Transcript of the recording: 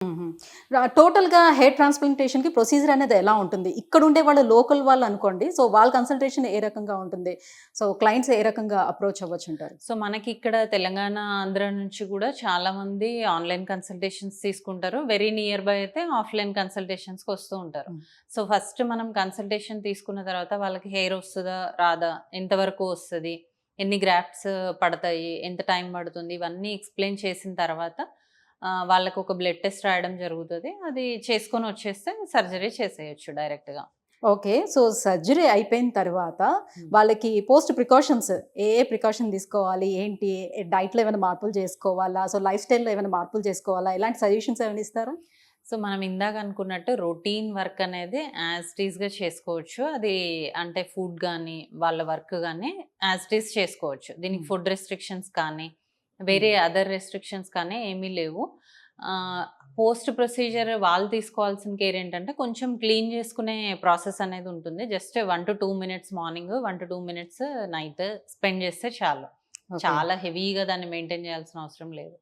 హుహు. టోటల్‌గా hair ట్రాన్స్‌ప్లాంటేషన్‌కి procedure అనేది ఎలా ఉంటుంది? ఇక్కడుండే వాళ్ళు లోకల్ వాళ్ళనుకోండి. సో, వాళ్ళ కన్సల్టేషన్ ఏ రకంగా ఉంటుంది? సో, క్లయింట్స్ ఏ రకంగా అప్రోచ్ అవ్వచ్చుంటారు? సో, మనకిక్కడ తెలంగాణ, ఆంధ్ర నుంచి గూడా చాలామంది ఆన్‌లైన్ కన్సల్టేషన్స్ తీసుకుంటారు. వెరీ నియర్ బై అయితే ఆఫ్‌లైన్ కన్సల్టేషన్స్‌కొస్తూ ఉంటారు. హ్మ్. సో, ఫస్ట్ మనం కన్సల్టేషన్ తీసుకున్న తర్వాత వాళ్ళకి హెయిర్ ఒస్తదా? రాదా? ఎంతవరకు ఒస్తది? ఎన్ని గ్రాఫ్ట్స్ పడతాయి? ఎంత టైం పడుతుంది? ఇవన్నీ ఎక్స్‌ప్లెయిన్ చేసిన తర్వాత వాళ్ళకొక బ్లడ్ టెస్ట్ రాయడం జరుగుతది. అది చేసుకొనొచ్చేస్తే సర్జరీ చేసేయొచ్చు డైరెక్ట్‌గా. ఓకే. సో, సర్జరీ అయిపోయిన తర్వాత హ్మ్. వాళ్ళకి పోస్ట్ ప్రికాషన్స్ ఏ ప్రికాషన్ తీసుకోవాలి? ఏంటి? డైట్‌లో ఏమైనా మార్పులు చేసుకోవాలా? సో, లైఫ్ స్టైల్‌లో ఏమైనా మార్పులు చేసుకోవాలా? ఇలాంటి సజెషన్స్ ఏమైనా ఇస్తారా? సో, మనం ఇందాక అనుకున్నట్టు రొటీన్ వర్క్ అనేది యాజ్ ఇట్ ఈస్‌గా చేసుకోవచ్చు. అది అంటే ఫుడ్ గానీ, వాళ్ళ వర్క్ గానీ యాజ్ ఇట్ ఈస్ చేసుకోవచ్చు. దీనికి హ్మ్. ఫుడ్ రెస్ట్రిక్షన్స్ కానీ, హ్మ్. వేరే అదర్ రెస్ట్రిక్షన్స్ కానీ ఏమీ లేవు. ఆహ్, పోస్ట్ ప్రొసీజర్ వాళ్ళు తీసుకోవాల్సిన కేర్ ఏంటంటే, కొంచెం క్లీన్ చేసుకునే ప్రాసెస్ అనేది ఉంటుంది. Just 1-2 minutes morning, 1-2 minutes night spend చేస్తే చాలు. ఓకే. చాలా హెవీగా దాన్ని మెయింటైన్ చేయాల్సిన అవసరం లేదు.